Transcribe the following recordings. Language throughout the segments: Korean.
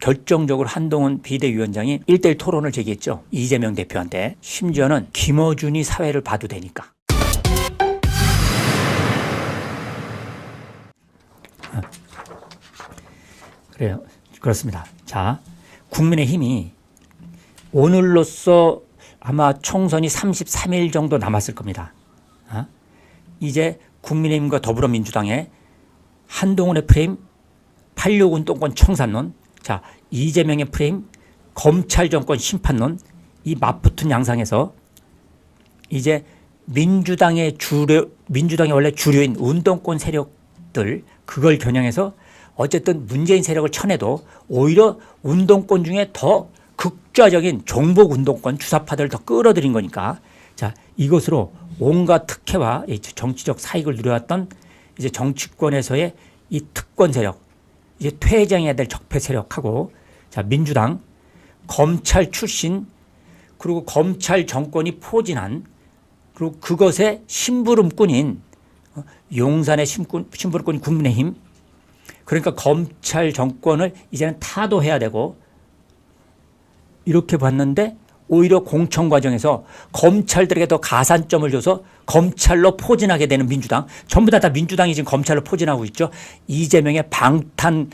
결정적으로 한동훈 비대위원장이 1대1 토론을 제기했죠. 이재명 대표한테. 심지어는 김어준이 사회를 봐도 되니까. 그래요. 그렇습니다. 자, 국민의힘이 오늘로써 아마 총선이 33일 정도 남았을 겁니다. 이제 국민의힘과 더불어민주당의 한동훈의 프레임 8.6 운동권 청산론, 자 이재명의 프레임 검찰 정권 심판론, 이 맞붙은 양상에서 이제 민주당의 원래 주류인 운동권 세력들 그걸 겨냥해서 어쨌든 문재인 세력을 쳐내도 오히려 운동권 중에 더 극좌적인 종북 운동권 주사파들을 더 끌어들인 거니까, 자 이것으로 온갖 특혜와 정치적 사익을 누려왔던 이제 정치권에서의 이 특권 세력, 이제 퇴장해야 될 적폐 세력하고, 자 민주당 검찰 출신 그리고 검찰 정권이 포진한 그리고 그것의 심부름꾼인 용산의 심부름꾼 국민의힘, 그러니까 검찰 정권을 이제는 타도해야 되고, 이렇게 봤는데 오히려 공천 과정에서 검찰들에게 더 가산점을 줘서 검찰로 포진하게 되는 민주당, 전부 다 민주당이 지금 검찰로 포진하고 있죠. 이재명의 방탄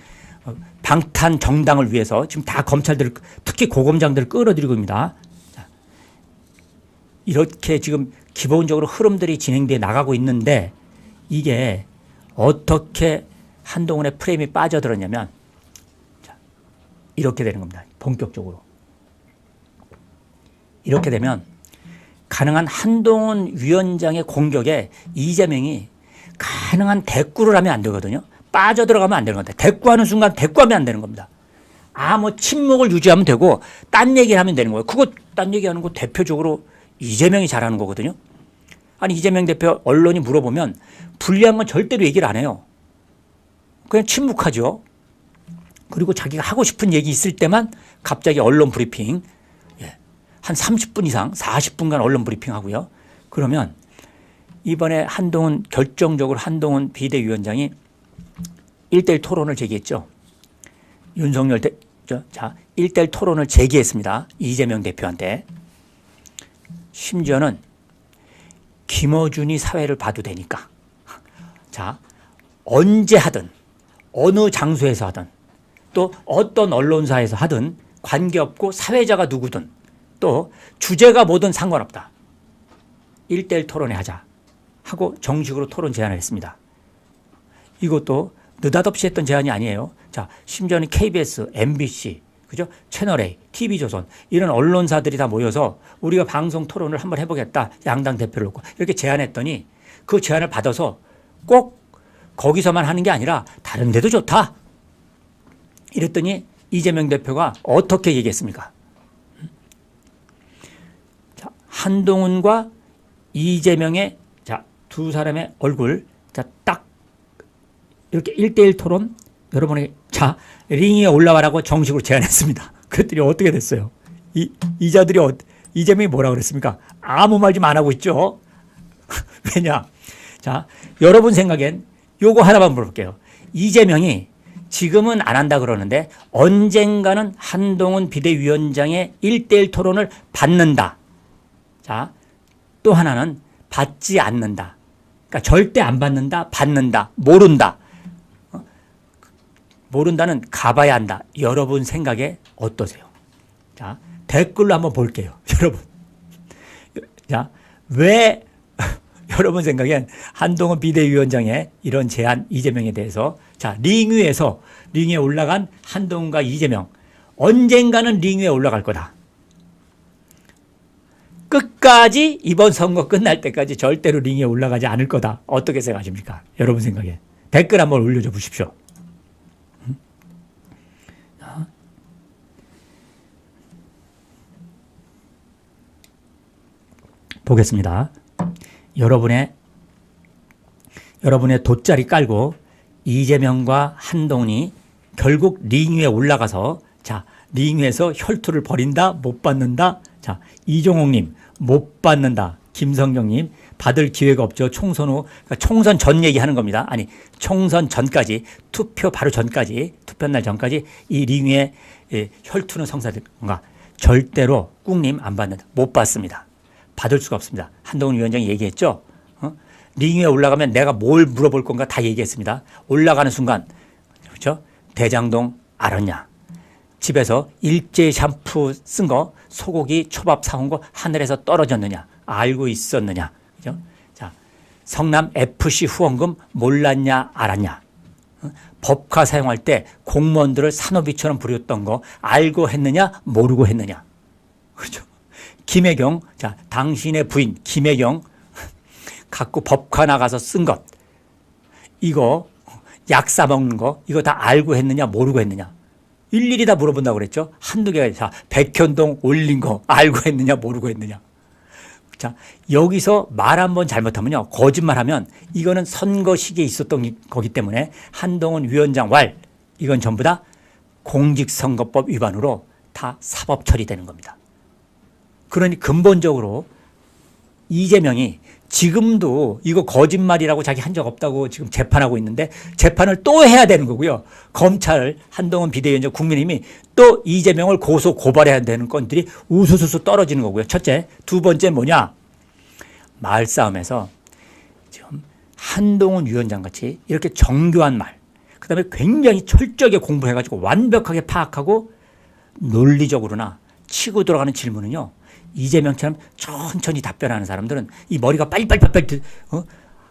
정당을 위해서 지금 다 검찰들, 특히 고검장들을 끌어들이고 있습니다. 이렇게 지금 기본적으로 흐름들이 진행돼 나가고 있는데, 이게 어떻게 한동훈의 프레임이 빠져들었냐면, 이렇게 되는 겁니다. 본격적으로. 이렇게 되면 가능한 한동훈 위원장의 공격에 이재명이 가능한 대꾸를 하면 안 되거든요. 빠져들어가면 안 되는 겁니다. 대꾸하는 순간 대꾸하면 안 되는 겁니다. 뭐 침묵을 유지하면 되고 딴 얘기를 하면 되는 거예요. 그거 딴 얘기하는 거 대표적으로 이재명이 잘하는 거거든요. 아니 이재명 대표 언론이 물어보면 불리한 건 절대로 얘기를 안 해요. 그냥 침묵하죠. 그리고 자기가 하고 싶은 얘기 있을 때만 갑자기 언론 브리핑, 한 30분 이상 40분간 언론 브리핑 하고요. 그러면 이번에 결정적으로 한동훈 비대위원장이 1대1 토론을 제기했죠. 윤석열 1대1 토론을 제기했습니다. 이재명 대표한테. 심지어는 김어준이 사회를 봐도 되니까. 자, 언제 하든 어느 장소에서 하든 또 어떤 언론사에서 하든 관계없고 사회자가 누구든 또 주제가 뭐든 상관없다. 1대1 토론회 하자 하고 정식으로 토론 제안을 했습니다. 이것도 느닷없이 했던 제안이 아니에요. 자, 심지어는 KBS, MBC, 그죠? 채널A, TV조선 이런 언론사들이 다 모여서 우리가 방송 토론을 한번 해보겠다. 양당 대표를 놓고 이렇게 제안했더니 그 제안을 받아서 꼭 거기서만 하는 게 아니라 다른 데도 좋다. 이랬더니 이재명 대표가 어떻게 얘기했습니까? 한동훈과 이재명의 두 사람의 얼굴 딱 이렇게 1대1 토론 여러분에게 링 위에 올라와라고 정식으로 제안했습니다. 그랬더니 어떻게 됐어요? 이자들이 이재명이 뭐라고 그랬습니까? 아무 말 좀 안 하고 있죠. 왜냐? 자, 여러분 생각엔 요거 하나만 물어볼게요. 이재명이 지금은 안 한다 그러는데 언젠가는 한동훈 비대위원장의 1대1 토론을 받는다. 자, 또 하나는 받지 않는다. 그러니까 절대 안 받는다, 받는다, 모른다. 모른다는 가봐야 한다. 여러분 생각에 어떠세요? 자, 댓글로 한번 볼게요. 여러분. 자, 왜 여러분 생각엔 한동훈 비대위원장의 이런 제안 이재명에 대해서, 자, 링 위에 올라간 한동훈과 이재명, 언젠가는 링 위에 올라갈 거다. 끝까지 이번 선거 끝날 때까지 절대로 링에 올라가지 않을 거다. 어떻게 생각하십니까? 여러분 생각에. 댓글 한번 올려줘 보십시오. 보겠습니다. 여러분의 돗자리 깔고 이재명과 한동훈이 결국 링 위에 올라가서, 자, 링 위에서 혈투를 벌인다, 못 받는다. 자, 이종옥님 못 받는다. 김성경님 받을 기회가 없죠. 총선 후. 그러니까 총선 전 얘기하는 겁니다. 아니, 총선 전까지, 투표 바로 전까지, 투표날 전까지 이 링 위에 혈투는 성사될 건가? 절대로 꾹님 안 받는다. 못 받습니다. 받을 수가 없습니다. 한동훈 위원장이 얘기했죠. 링 위에 올라가면 내가 뭘 물어볼 건가 다 얘기했습니다. 올라가는 순간, 그렇죠? 대장동 알았냐? 집에서 일제 샴푸 쓴 거, 소고기 초밥 사온 거 하늘에서 떨어졌느냐? 알고 있었느냐? 그죠? 자, 성남 FC 후원금 몰랐냐? 알았냐? 법카 사용할 때 공무원들을 산호비처럼 부렸던 거 알고 했느냐? 모르고 했느냐? 그렇죠? 김혜경, 자, 당신의 부인 김혜경 갖고 법카 나가서 쓴 것, 이거 약 싸먹는 거, 이거 다 알고 했느냐? 모르고 했느냐? 일일이 다 물어본다고 그랬죠. 한두 개가. 자, 백현동 올린 거 알고 했느냐 모르고 했느냐. 자, 여기서 말 한번 잘못하면요, 거짓말하면 이거는 선거 시기에 있었던 거기 때문에 한동훈 위원장 왈, 이건 전부 다 공직선거법 위반으로 다 사법 처리되는 겁니다. 그러니 근본적으로 이재명이 지금도 이거 거짓말이라고 자기 한 적 없다고 지금 재판하고 있는데 재판을 또 해야 되는 거고요. 검찰, 한동훈 비대위원장, 국민의힘이 또 이재명을 고소 고발해야 되는 건들이 우수수수 떨어지는 거고요. 첫째. 두 번째 뭐냐? 말싸움에서 지금 한동훈 위원장 같이 이렇게 정교한 말, 그 다음에 굉장히 철저하게 공부해가지고 완벽하게 파악하고 논리적으로나 치고 들어가는 질문은요, 이재명처럼 천천히 답변하는 사람들은 이 머리가 빨리빨리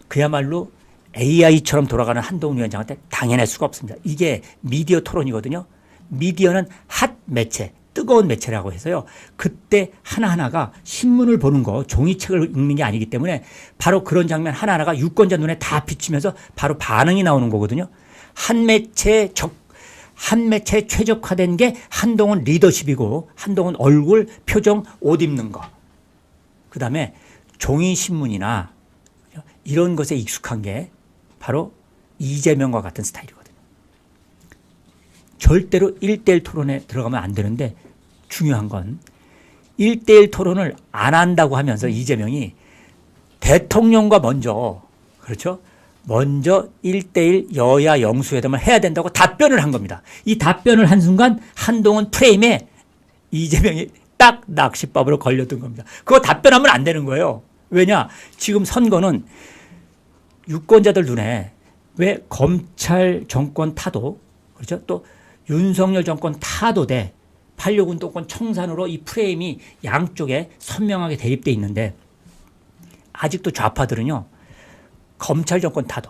그야말로 AI처럼 돌아가는 한동훈 위원장한테 당해낼 수가 없습니다. 이게 미디어 토론이거든요. 미디어는 핫 매체, 뜨거운 매체라고 해서요, 그때 하나하나가 신문을 보는 거, 종이책을 읽는 게 아니기 때문에 바로 그런 장면 하나하나가 유권자 눈에 다 비치면서 바로 반응이 나오는 거거든요. 한 매체에 최적화된 게 한동훈 리더십이고, 한동훈 얼굴, 표정, 옷 입는 거. 그 다음에 종이신문이나 이런 것에 익숙한 게 바로 이재명과 같은 스타일이거든요. 절대로 1대1 토론에 들어가면 안 되는데, 중요한 건 1대1 토론을 안 한다고 하면서 이재명이 대통령과 먼저, 그렇죠? 먼저 1대1 여야 영수회담을 해야 된다고 답변을 한 겁니다. 이 답변을 한 순간 한동훈 프레임에 이재명이 딱 낚시법으로 걸렸던 겁니다. 그거 답변하면 안 되는 거예요. 왜냐? 지금 선거는 유권자들 눈에 왜 검찰 정권 타도, 그렇죠? 또 윤석열 정권 타도 돼 8.6 운동권 청산으로 이 프레임이 양쪽에 선명하게 대립돼 있는데, 아직도 좌파들은요, 검찰 정권 타도,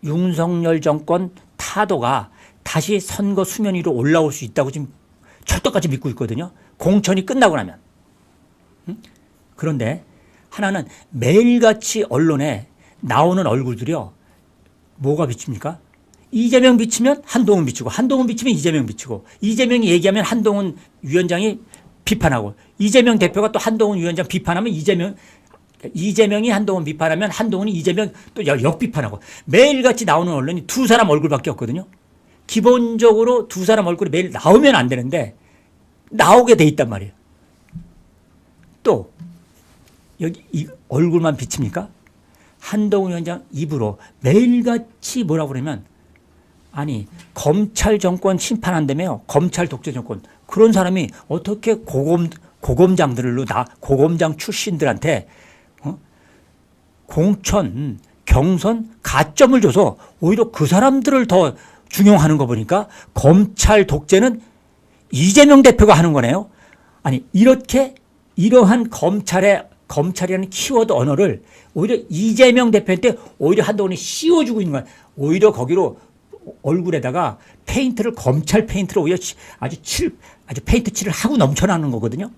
윤석열 정권 타도가 다시 선거 수면 위로 올라올 수 있다고 지금 철떡같이 믿고 있거든요. 공천이 끝나고 나면. 그런데 하나는 매일같이 언론에 나오는 얼굴들이요, 뭐가 비칩니까? 이재명 비치면 한동훈 비치고, 한동훈 비치면 이재명 비치고, 이재명이 얘기하면 한동훈 위원장이 비판하고, 이재명 대표가 또 한동훈 위원장 비판하면 이재명이 한동훈 비판하면 한동훈이 이재명 또 역비판하고, 매일같이 나오는 언론이 두 사람 얼굴밖에 없거든요. 기본적으로 두 사람 얼굴이 매일 나오면 안 되는데 나오게 돼 있단 말이에요. 또 여기 이 얼굴만 비칩니까? 한동훈 위원장 입으로 매일같이 뭐라고 그러면, 아니 검찰 정권 심판한다며요. 검찰 독재 정권. 그런 사람이 어떻게 고검장들로 고검장 출신들한테 공천, 경선 가점을 줘서 오히려 그 사람들을 더 중용하는 거 보니까 검찰 독재는 이재명 대표가 하는 거네요. 아니 이렇게 이러한 검찰이라는 키워드 언어를 오히려 이재명 대표한테 오히려 한동훈이 씌워주고 있는 거야. 오히려 거기로 얼굴에다가 페인트를, 검찰 페인트를 오히려 아주 페인트 칠을 하고 넘쳐나는 거거든요.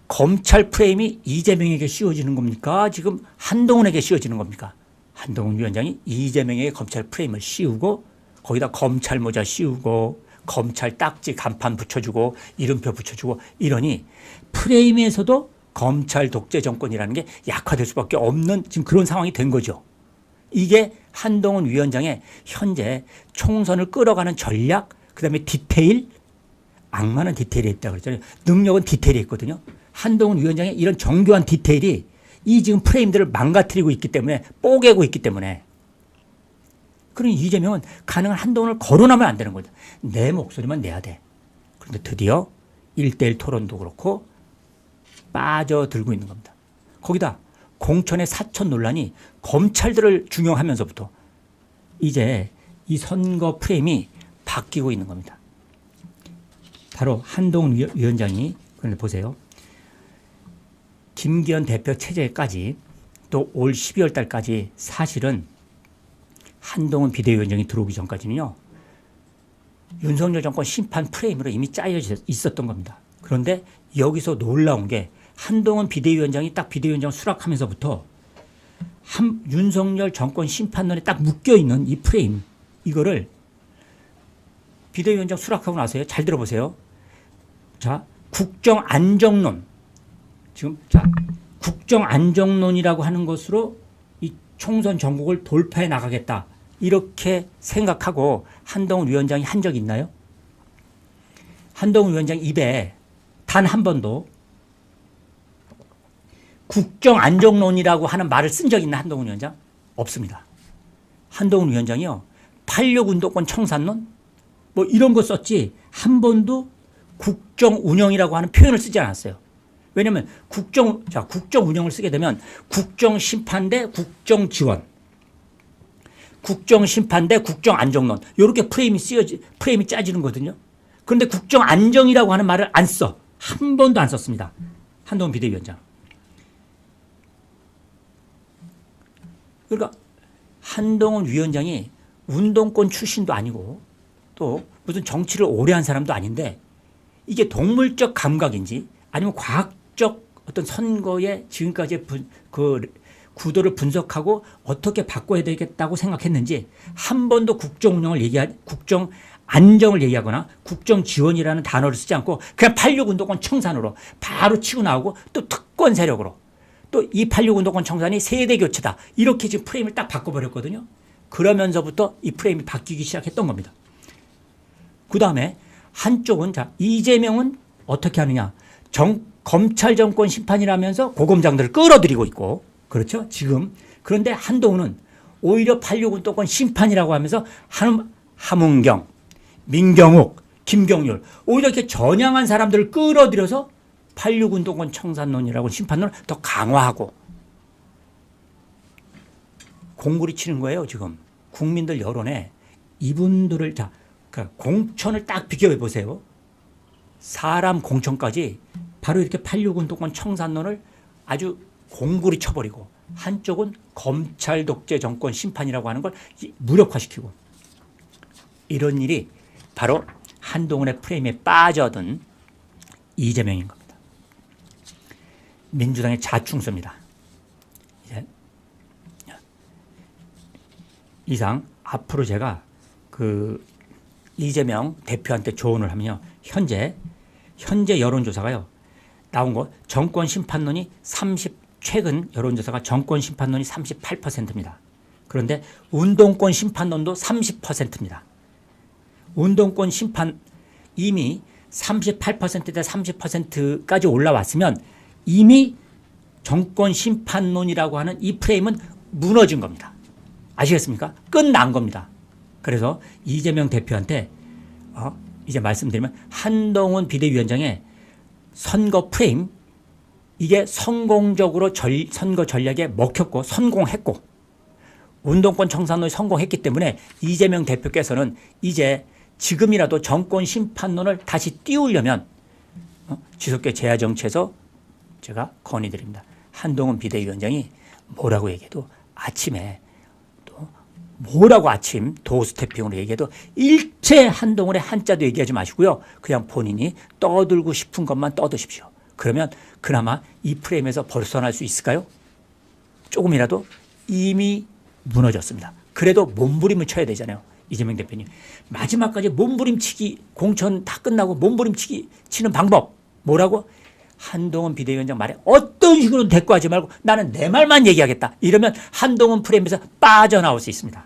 검찰 프레임이 이재명에게 씌워지는 겁니까? 지금 한동훈에게 씌워지는 겁니까? 한동훈 위원장이 이재명에게 검찰 프레임을 씌우고, 거기다 검찰 모자 씌우고, 검찰 딱지 간판 붙여주고, 이름표 붙여주고, 이러니 프레임에서도 검찰 독재 정권이라는 게 약화될 수밖에 없는 지금 그런 상황이 된 거죠. 이게 한동훈 위원장의 현재 총선을 끌어가는 전략, 그 다음에 디테일, 악마는 디테일이 있다고 그랬잖아요. 능력은 디테일이 있거든요. 한동훈 위원장의 이런 정교한 디테일이 이 지금 프레임들을 망가뜨리고 있기 때문에, 뽀개고 있기 때문에. 그러니 이재명은 가능한 한동훈을 거론하면 안 되는 거죠. 내 목소리만 내야 돼. 그런데 드디어 1대1 토론도 그렇고 빠져들고 있는 겁니다. 거기다 공천의 사천 논란이 검찰들을 중용하면서부터 이제 이 선거 프레임이 바뀌고 있는 겁니다. 바로 한동훈 위원장이, 그런데 보세요. 김기현 대표 체제까지 또 올 12월 달까지 사실은 한동훈 비대위원장이 들어오기 전까지는요, 윤석열 정권 심판 프레임으로 이미 짜여져 있었던 겁니다. 그런데 여기서 놀라운 게 한동훈 비대위원장이 딱 비대위원장 수락하면서부터 윤석열 정권 심판론에 딱 묶여있는 이 프레임, 이거를 비대위원장 수락하고 나서요, 잘 들어보세요. 자, 국정안정론. 지금, 자, 국정안정론이라고 하는 것으로 이 총선 전국을 돌파해 나가겠다. 이렇게 생각하고 한동훈 위원장이 한 적이 있나요? 한동훈 위원장 입에 단 한 번도 국정안정론이라고 하는 말을 쓴 적이 있나, 한동훈 위원장? 없습니다. 한동훈 위원장이요, 86 운동권 청산론? 뭐 이런 거 썼지, 한 번도 국정 운영이라고 하는 표현을 쓰지 않았어요. 왜냐하면 국정 운영을 쓰게 되면 국정 심판 대 국정 지원, 국정 심판 대 국정 안정론, 이렇게 프레임이 짜지는 거거든요. 그런데 국정 안정이라고 하는 말을 안 써. 한 번도 안 썼습니다. 한동훈 비대위원장. 그러니까 한동훈 위원장이 운동권 출신도 아니고 또 무슨 정치를 오래 한 사람도 아닌데, 이게 동물적 감각인지 아니면 과학적 어떤 선거의 지금까지의 그 구도를 분석하고 어떻게 바꿔야 되겠다고 생각했는지 한 번도 국정 안정을 얘기하거나 국정 지원이라는 단어를 쓰지 않고 그냥 86 운동권 청산으로 바로 치고 나오고, 또 특권 세력으로 또 이 86 운동권 청산이 세대 교체다, 이렇게 지금 프레임을 딱 바꿔버렸거든요. 그러면서부터 이 프레임이 바뀌기 시작했던 겁니다. 그 다음에 한쪽은, 자, 이재명은 어떻게 하느냐. 검찰 정권 심판이라면서 고검장들을 끌어들이고 있고, 그렇죠? 지금. 그런데 한동훈은 오히려 86 운동권 심판이라고 하면서 함은경, 민경욱, 김경률, 오히려 이렇게 전향한 사람들을 끌어들여서 86 운동권 청산론이라고 심판론을 더 강화하고 공구리 치는 거예요, 지금. 국민들 여론에 이분들을, 자, 그러니까 공천을 딱 비교해 보세요. 사람 공천까지 바로 이렇게 86 운동권 청산론을 아주 공구리 쳐버리고, 한쪽은 검찰 독재 정권 심판이라고 하는 걸 무력화시키고, 이런 일이 바로 한동훈의 프레임에 빠져든 이재명인 겁니다. 민주당의 자충수입니다. 이상 앞으로 제가 그 이재명 대표한테 조언을 하면요, 현재 여론조사가요, 나온 거 정권 심판론이 최근 여론조사가 정권 심판론이 38%입니다. 그런데 운동권 심판론도 30%입니다. 운동권 심판 이미 38%대 30%까지 올라왔으면 이미 정권 심판론이라고 하는 이 프레임은 무너진 겁니다. 아시겠습니까? 끝난 겁니다. 그래서 이재명 대표한테 이제 말씀드리면, 한동훈 비대위원장의 선거 프레임, 이게 성공적으로 선거 전략에 먹혔고 성공했고, 운동권 청산론이 성공했기 때문에 이재명 대표께서는 이제 지금이라도 정권 심판론을 다시 띄우려면 지속계 제야 정치에서 제가 건의드립니다. 한동훈 비대위원장이 뭐라고 얘기해도 아침에 또 뭐라고 아침 도스태핑으로 얘기해도 일체 한동훈의 한자도 얘기하지 마시고요. 그냥 본인이 떠들고 싶은 것만 떠드십시오. 그러면 그나마 이 프레임에서 벗어날 수 있을까요? 조금이라도 이미 무너졌습니다. 그래도 몸부림을 쳐야 되잖아요. 이재명 대표님. 마지막까지 몸부림치기, 공천 다 끝나고 몸부림치기 치는 방법 뭐라고? 한동훈 비대위원장 말에 어떤 식으로 대꾸하지 말고 나는 내 말만 얘기하겠다. 이러면 한동훈 프레임에서 빠져나올 수 있습니다.